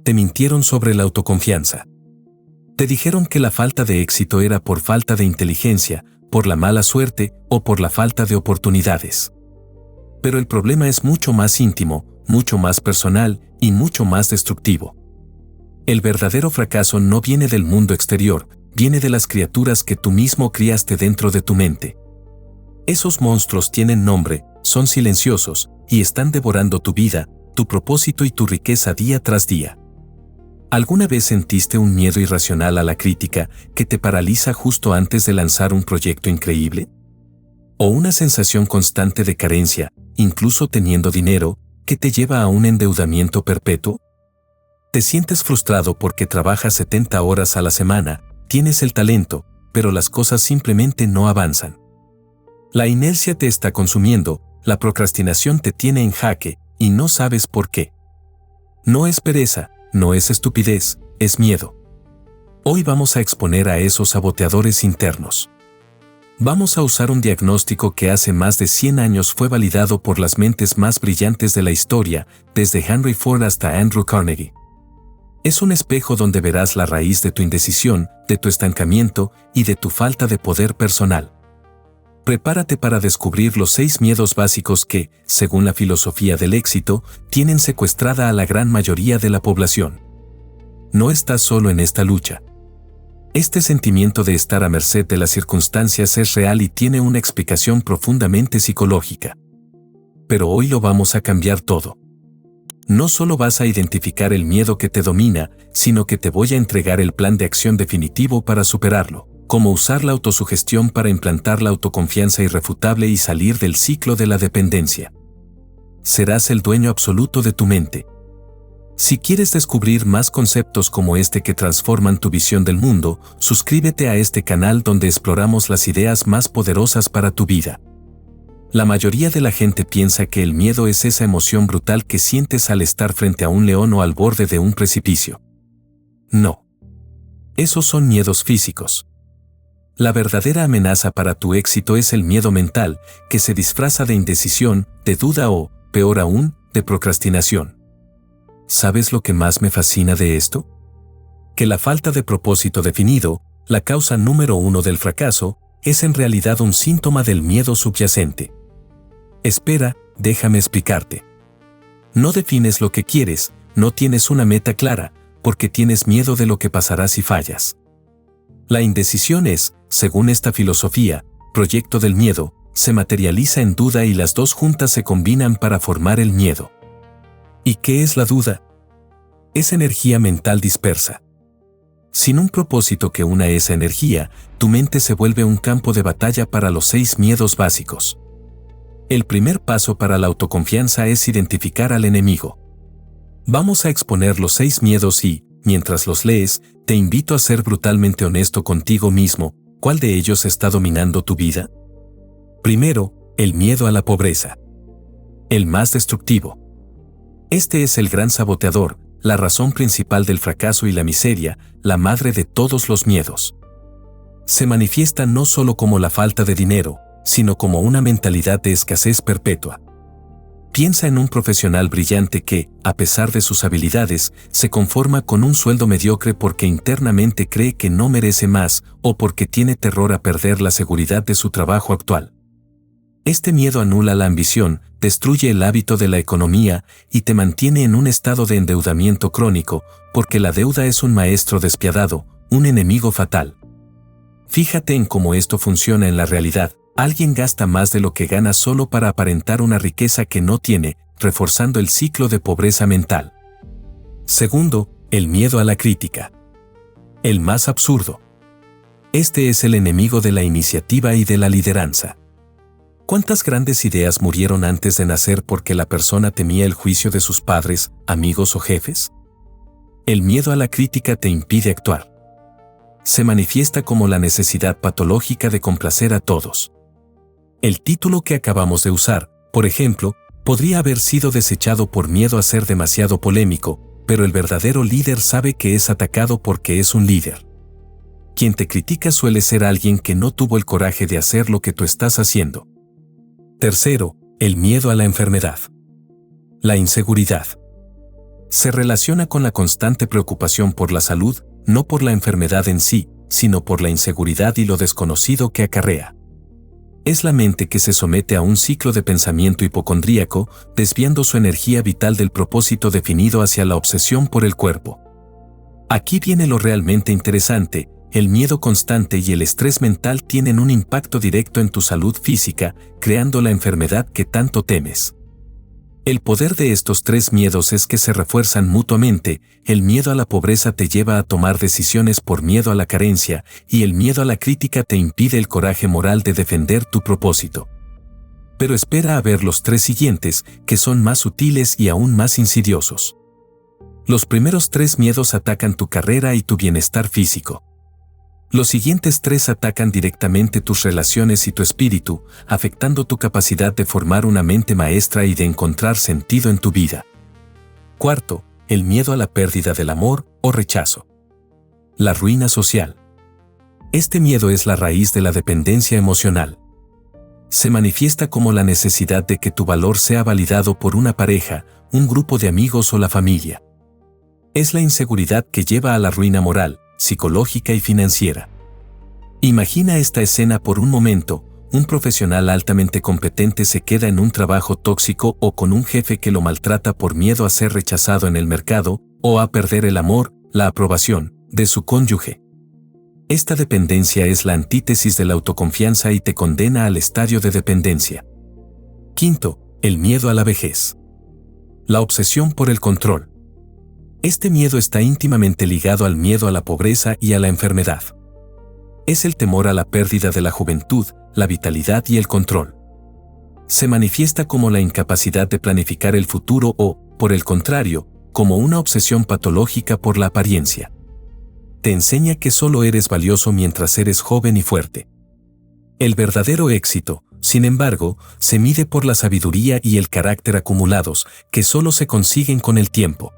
Te mintieron sobre la autoconfianza. Te dijeron que la falta de éxito era por falta de inteligencia, por la mala suerte o por la falta de oportunidades. Pero el problema es mucho más íntimo, mucho más personal y mucho más destructivo. El verdadero fracaso no viene del mundo exterior, viene de las criaturas que tú mismo criaste dentro de tu mente. Esos monstruos tienen nombre, son silenciosos y están devorando tu vida, tu propósito y tu riqueza día tras día. ¿Alguna vez sentiste un miedo irracional a la crítica que te paraliza justo antes de lanzar un proyecto increíble? ¿O una sensación constante de carencia, incluso teniendo dinero, que te lleva a un endeudamiento perpetuo? ¿Te sientes frustrado porque trabajas 70 horas a la semana, tienes el talento, pero las cosas simplemente no avanzan? La inercia te está consumiendo, la procrastinación te tiene en jaque, y no sabes por qué. No es pereza, no es estupidez, es miedo. Hoy vamos a exponer a esos saboteadores internos. Vamos a usar un diagnóstico que hace más de 100 años fue validado por las mentes más brillantes de la historia, desde Henry Ford hasta Andrew Carnegie. Es un espejo donde verás la raíz de tu indecisión, de tu estancamiento y de tu falta de poder personal. Prepárate para descubrir los 6 miedos básicos que, según la filosofía del éxito, tienen secuestrada a la gran mayoría de la población. No estás solo en esta lucha. Este sentimiento de estar a merced de las circunstancias es real y tiene una explicación profundamente psicológica. Pero hoy lo vamos a cambiar todo. No solo vas a identificar el miedo que te domina, sino que te voy a entregar el plan de acción definitivo para superarlo. Cómo usar la autosugestión para implantar la autoconfianza irrefutable y salir del ciclo de la dependencia. Serás el dueño absoluto de tu mente. Si quieres descubrir más conceptos como este que transforman tu visión del mundo, suscríbete a este canal donde exploramos las ideas más poderosas para tu vida. La mayoría de la gente piensa que el miedo es esa emoción brutal que sientes al estar frente a un león o al borde de un precipicio. No. Esos son miedos físicos. La verdadera amenaza para tu éxito es el miedo mental, que se disfraza de indecisión, de duda o, peor aún, de procrastinación. ¿Sabes lo que más me fascina de esto? Que la falta de propósito definido, la causa número 1 del fracaso, es en realidad un síntoma del miedo subyacente. Espera, déjame explicarte. No defines lo que quieres, no tienes una meta clara, porque tienes miedo de lo que pasará si fallas. La indecisión es, según esta filosofía, proyecto del miedo, se materializa en duda y las dos juntas se combinan para formar el miedo. ¿Y qué es la duda? Es energía mental dispersa. Sin un propósito que una esa energía, tu mente se vuelve un campo de batalla para los 6 miedos básicos. El primer paso para la autoconfianza es identificar al enemigo. Vamos a exponer los 6 miedos y, mientras los lees, te invito a ser brutalmente honesto contigo mismo. ¿Cuál de ellos está dominando tu vida? Primero, el miedo a la pobreza. El más destructivo. Este es el gran saboteador, la razón principal del fracaso y la miseria, la madre de todos los miedos. Se manifiesta no solo como la falta de dinero, sino como una mentalidad de escasez perpetua. Piensa en un profesional brillante que, a pesar de sus habilidades, se conforma con un sueldo mediocre porque internamente cree que no merece más o porque tiene terror a perder la seguridad de su trabajo actual. Este miedo anula la ambición, destruye el hábito de la economía y te mantiene en un estado de endeudamiento crónico, porque la deuda es un maestro despiadado, un enemigo fatal. Fíjate en cómo esto funciona en la realidad. Alguien gasta más de lo que gana solo para aparentar una riqueza que no tiene, reforzando el ciclo de pobreza mental. Segundo, el miedo a la crítica. El más absurdo. Este es el enemigo de la iniciativa y de la lideranza. ¿Cuántas grandes ideas murieron antes de nacer porque la persona temía el juicio de sus padres, amigos o jefes? El miedo a la crítica te impide actuar. Se manifiesta como la necesidad patológica de complacer a todos. El título que acabamos de usar, por ejemplo, podría haber sido desechado por miedo a ser demasiado polémico, pero el verdadero líder sabe que es atacado porque es un líder. Quien te critica suele ser alguien que no tuvo el coraje de hacer lo que tú estás haciendo. Tercero, el miedo a la enfermedad. La inseguridad. Se relaciona con la constante preocupación por la salud, no por la enfermedad en sí, sino por la inseguridad y lo desconocido que acarrea. Es la mente que se somete a un ciclo de pensamiento hipocondríaco, desviando su energía vital del propósito definido hacia la obsesión por el cuerpo. Aquí viene lo realmente interesante: el miedo constante y el estrés mental tienen un impacto directo en tu salud física, creando la enfermedad que tanto temes. El poder de estos tres miedos es que se refuerzan mutuamente. El miedo a la pobreza te lleva a tomar decisiones por miedo a la carencia, y el miedo a la crítica te impide el coraje moral de defender tu propósito. Pero espera a ver los tres siguientes, que son más sutiles y aún más insidiosos. Los primeros tres miedos atacan tu carrera y tu bienestar físico. Los siguientes tres atacan directamente tus relaciones y tu espíritu, afectando tu capacidad de formar una mente maestra y de encontrar sentido en tu vida. Cuarto, el miedo a la pérdida del amor o rechazo. La ruina social. Este miedo es la raíz de la dependencia emocional. Se manifiesta como la necesidad de que tu valor sea validado por una pareja, un grupo de amigos o la familia. Es la inseguridad que lleva a la ruina moral, psicológica y financiera. Imagina esta escena por un momento: un profesional altamente competente se queda en un trabajo tóxico o con un jefe que lo maltrata por miedo a ser rechazado en el mercado o a perder el amor, la aprobación, de su cónyuge. Esta dependencia es la antítesis de la autoconfianza y te condena al estadio de dependencia. Quinto, el miedo a la vejez. La obsesión por el control. Este miedo está íntimamente ligado al miedo a la pobreza y a la enfermedad. Es el temor a la pérdida de la juventud, la vitalidad y el control. Se manifiesta como la incapacidad de planificar el futuro o, por el contrario, como una obsesión patológica por la apariencia. Te enseña que solo eres valioso mientras eres joven y fuerte. El verdadero éxito, sin embargo, se mide por la sabiduría y el carácter acumulados, que solo se consiguen con el tiempo.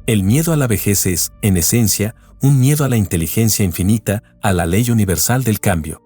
El miedo a la vejez es, en esencia, un miedo a la inteligencia infinita, a la ley universal del cambio.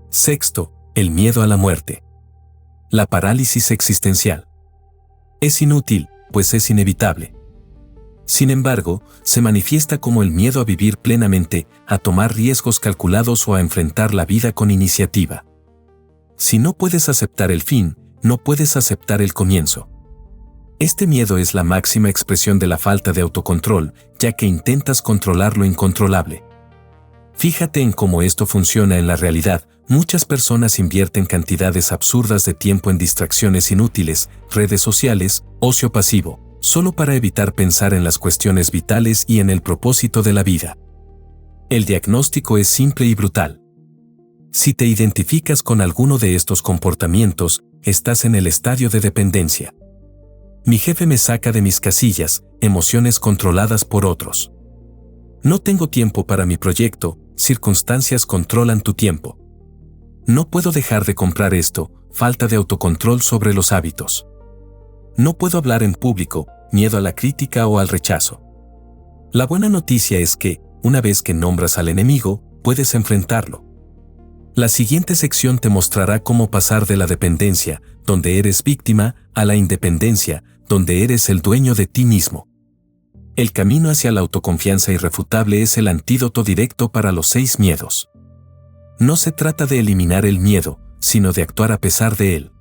Sexto, el miedo a la muerte. La parálisis existencial. Es inútil, pues es inevitable. Sin embargo, se manifiesta como el miedo a vivir plenamente, a tomar riesgos calculados o a enfrentar la vida con iniciativa. Si no puedes aceptar el fin, no puedes aceptar el comienzo. Este miedo es la máxima expresión de la falta de autocontrol, ya que intentas controlar lo incontrolable. Fíjate en cómo esto funciona en la realidad. Muchas personas invierten cantidades absurdas de tiempo en distracciones inútiles, redes sociales, ocio pasivo, solo para evitar pensar en las cuestiones vitales y en el propósito de la vida. El diagnóstico es simple y brutal. Si te identificas con alguno de estos comportamientos, estás en el estadio de dependencia. Mi jefe me saca de mis casillas, emociones controladas por otros. No tengo tiempo para mi proyecto, circunstancias controlan tu tiempo. No puedo dejar de comprar esto, falta de autocontrol sobre los hábitos. No puedo hablar en público, miedo a la crítica o al rechazo. La buena noticia es que, una vez que nombras al enemigo, puedes enfrentarlo. La siguiente sección te mostrará cómo pasar de la dependencia, donde eres víctima, a la independencia, donde eres el dueño de ti mismo. El camino hacia la autoconfianza irrefutable es el antídoto directo para los 6 miedos. No se trata de eliminar el miedo, sino de actuar a pesar de él.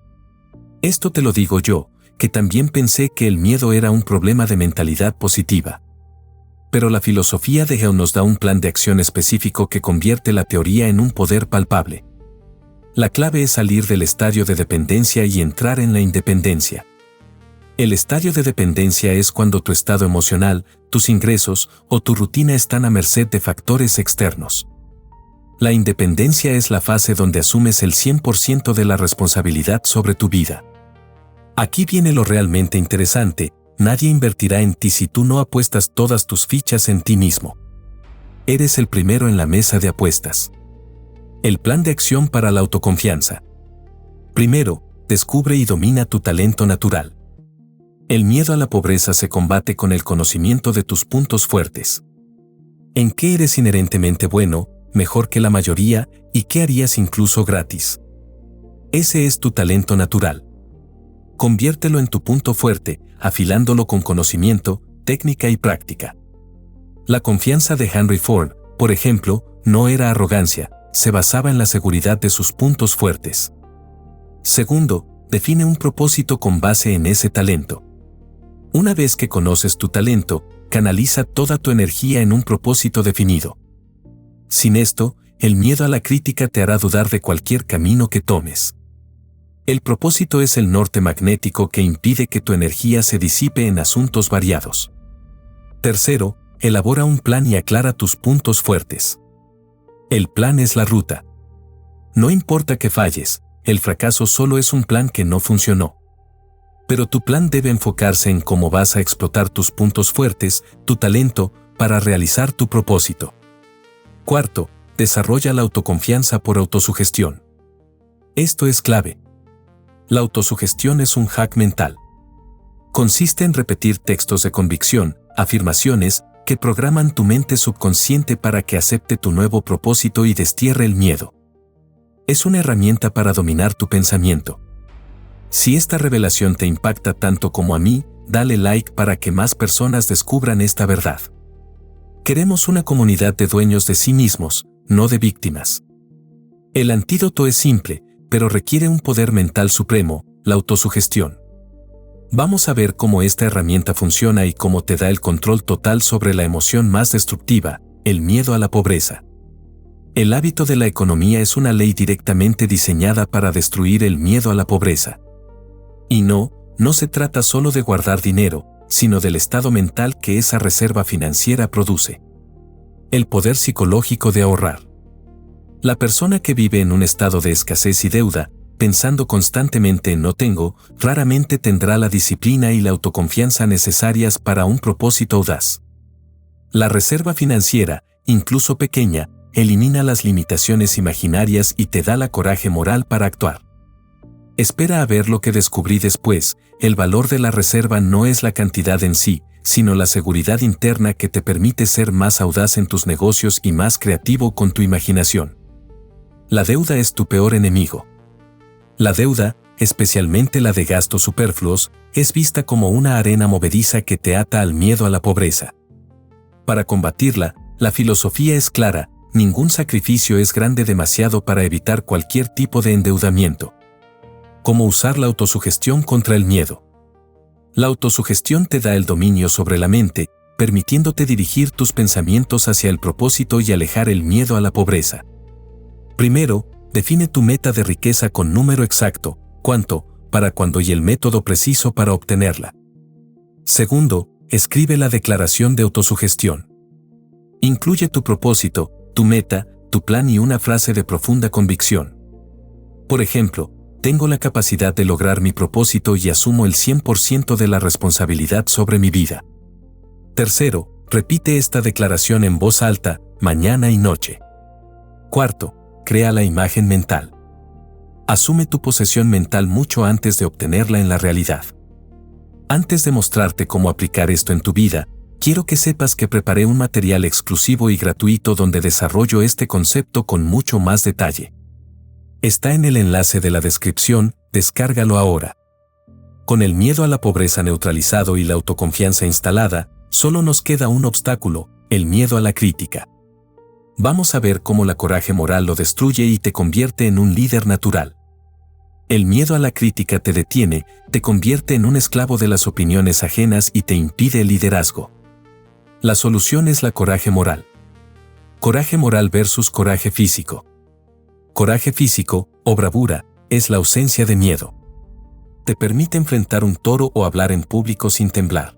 Esto te lo digo yo, que también pensé que el miedo era un problema de mentalidad positiva. Pero la filosofía de Geo nos da un plan de acción específico que convierte la teoría en un poder palpable. La clave es salir del estadio de dependencia y entrar en la independencia. El estadio de dependencia es cuando tu estado emocional, tus ingresos o tu rutina están a merced de factores externos. La independencia es la fase donde asumes el 100% de la responsabilidad sobre tu vida. Aquí viene lo realmente interesante: nadie invertirá en ti si tú no apuestas todas tus fichas en ti mismo. Eres el primero en la mesa de apuestas. El plan de acción para la autoconfianza. Primero, descubre y domina tu talento natural. El miedo a la pobreza se combate con el conocimiento de tus puntos fuertes. ¿En qué eres inherentemente bueno, mejor que la mayoría, y qué harías incluso gratis? Ese es tu talento natural. Conviértelo en tu punto fuerte, afilándolo con conocimiento, técnica y práctica. La confianza de Henry Ford, por ejemplo, no era arrogancia, se basaba en la seguridad de sus puntos fuertes. Segundo, define un propósito con base en ese talento. Una vez que conoces tu talento, canaliza toda tu energía en un propósito definido. Sin esto, el miedo a la crítica te hará dudar de cualquier camino que tomes. El propósito es el norte magnético que impide que tu energía se disipe en asuntos variados. Tercero, elabora un plan y aclara tus puntos fuertes. El plan es la ruta. No importa que falles, el fracaso solo es un plan que no funcionó. Pero tu plan debe enfocarse en cómo vas a explotar tus puntos fuertes, tu talento, para realizar tu propósito. Cuarto, desarrolla la autoconfianza por autosugestión. Esto es clave. La autosugestión es un hack mental. Consiste en repetir textos de convicción, afirmaciones, que programan tu mente subconsciente para que acepte tu nuevo propósito y destierre el miedo. Es una herramienta para dominar tu pensamiento. Si esta revelación te impacta tanto como a mí, dale like para que más personas descubran esta verdad. Queremos una comunidad de dueños de sí mismos, no de víctimas. El antídoto es simple, pero requiere un poder mental supremo, la autosugestión. Vamos a ver cómo esta herramienta funciona y cómo te da el control total sobre la emoción más destructiva, el miedo a la pobreza. El hábito de la economía es una ley directamente diseñada para destruir el miedo a la pobreza. Y no se trata solo de guardar dinero, sino del estado mental que esa reserva financiera produce. El poder psicológico de ahorrar. La persona que vive en un estado de escasez y deuda, pensando constantemente en no tengo, raramente tendrá la disciplina y la autoconfianza necesarias para un propósito audaz. La reserva financiera, incluso pequeña, elimina las limitaciones imaginarias y te da la coraje moral para actuar. Espera a ver lo que descubrí después, el valor de la reserva no es la cantidad en sí, sino la seguridad interna que te permite ser más audaz en tus negocios y más creativo con tu imaginación. La deuda es tu peor enemigo. La deuda, especialmente la de gastos superfluos, es vista como una arena movediza que te ata al miedo a la pobreza. Para combatirla, la filosofía es clara, ningún sacrificio es grande demasiado para evitar cualquier tipo de endeudamiento. ¿Cómo usar la autosugestión contra el miedo? La autosugestión te da el dominio sobre la mente, permitiéndote dirigir tus pensamientos hacia el propósito y alejar el miedo a la pobreza. Primero, define tu meta de riqueza con número exacto, cuánto, para cuándo y el método preciso para obtenerla. Segundo, escribe la declaración de autosugestión. Incluye tu propósito, tu meta, tu plan y una frase de profunda convicción. Por ejemplo, tengo la capacidad de lograr mi propósito y asumo el 100% de la responsabilidad sobre mi vida. Tercero, repite esta declaración en voz alta, mañana y noche. Cuarto, crea la imagen mental. Asume tu posesión mental mucho antes de obtenerla en la realidad. Antes de mostrarte cómo aplicar esto en tu vida, quiero que sepas que preparé un material exclusivo y gratuito donde desarrollo este concepto con mucho más detalle. Está en el enlace de la descripción, descárgalo ahora. Con el miedo a la pobreza neutralizado y la autoconfianza instalada, solo nos queda un obstáculo, el miedo a la crítica. Vamos a ver cómo la coraje moral lo destruye y te convierte en un líder natural. El miedo a la crítica te detiene, te convierte en un esclavo de las opiniones ajenas y te impide el liderazgo. La solución es la coraje moral. Coraje moral versus coraje físico. Coraje físico, o bravura, es la ausencia de miedo. Te permite enfrentar un toro o hablar en público sin temblar.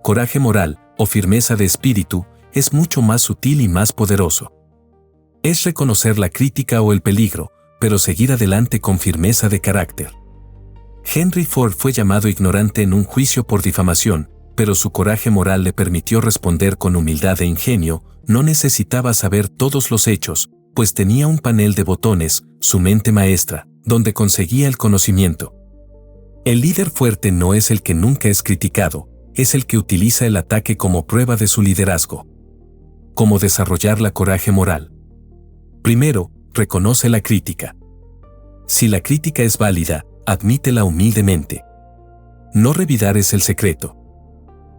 Coraje moral, o firmeza de espíritu, es mucho más sutil y más poderoso. Es reconocer la crítica o el peligro, pero seguir adelante con firmeza de carácter. Henry Ford fue llamado ignorante en un juicio por difamación, pero su coraje moral le permitió responder con humildad e ingenio, no necesitaba saber todos los hechos, pues tenía un panel de botones, su mente maestra, donde conseguía el conocimiento. El líder fuerte no es el que nunca es criticado, es el que utiliza el ataque como prueba de su liderazgo. ¿Cómo desarrollar la coraje moral? Primero, reconoce la crítica. Si la crítica es válida, admítela humildemente. No revidar es el secreto.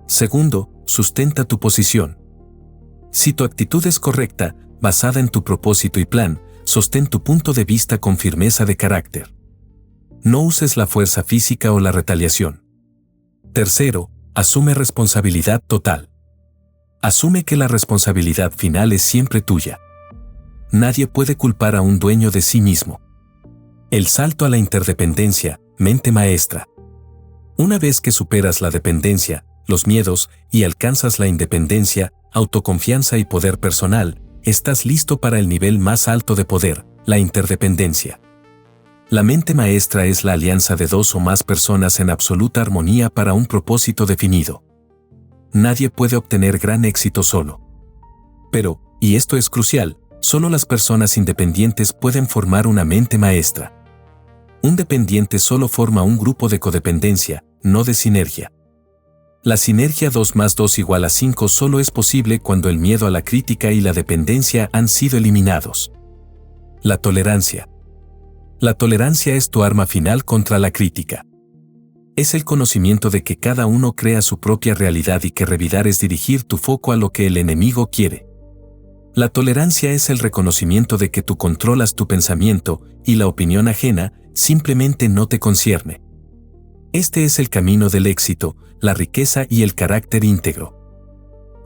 Segundo, sustenta tu posición. Si tu actitud es correcta, basada en tu propósito y plan, sostén tu punto de vista con firmeza de carácter. No uses la fuerza física o la retaliación. Tercero, asume responsabilidad total. Asume que la responsabilidad final es siempre tuya. Nadie puede culpar a un dueño de sí mismo. El salto a la interdependencia, mente maestra. Una vez que superas la dependencia, los miedos y alcanzas la independencia, autoconfianza y poder personal, estás listo para el nivel más alto de poder, la interdependencia. La mente maestra es la alianza de dos o más personas en absoluta armonía para un propósito definido. Nadie puede obtener gran éxito solo. Pero, y esto es crucial, solo las personas independientes pueden formar una mente maestra. Un dependiente solo forma un grupo de codependencia, no de sinergia. La sinergia 2 más 2 igual a 5 solo es posible cuando el miedo a la crítica y la dependencia han sido eliminados. La tolerancia. La tolerancia es tu arma final contra la crítica. Es el conocimiento de que cada uno crea su propia realidad y que revidar es dirigir tu foco a lo que el enemigo quiere. La tolerancia es el reconocimiento de que tú controlas tu pensamiento y la opinión ajena simplemente no te concierne. Este es el camino del éxito, la riqueza y el carácter íntegro.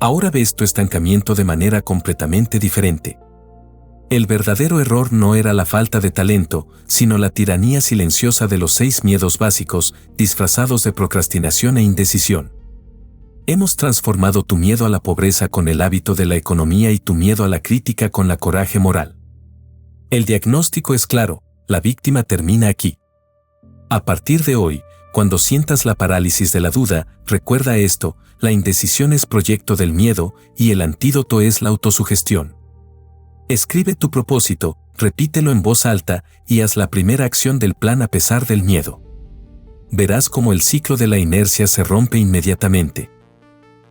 Ahora ves tu estancamiento de manera completamente diferente. El verdadero error no era la falta de talento, sino la tiranía silenciosa de los 6 miedos básicos, disfrazados de procrastinación e indecisión. Hemos transformado tu miedo a la pobreza con el hábito de la economía y tu miedo a la crítica con la coraje moral. El diagnóstico es claro, la víctima termina aquí. A partir de hoy, cuando sientas la parálisis de la duda, recuerda esto, la indecisión es proyecto del miedo y el antídoto es la autosugestión. Escribe tu propósito, repítelo en voz alta y haz la primera acción del plan a pesar del miedo. Verás cómo el ciclo de la inercia se rompe inmediatamente.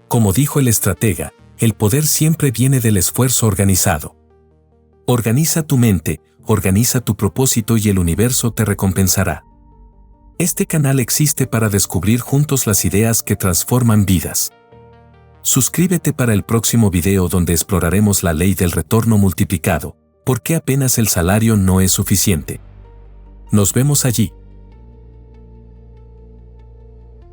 Como dijo el estratega, el poder siempre viene del esfuerzo organizado. Organiza tu mente, organiza tu propósito y el universo te recompensará. Este canal existe para descubrir juntos las ideas que transforman vidas. Suscríbete para el próximo video donde exploraremos la ley del retorno multiplicado, ¿por qué apenas el salario no es suficiente? Nos vemos allí.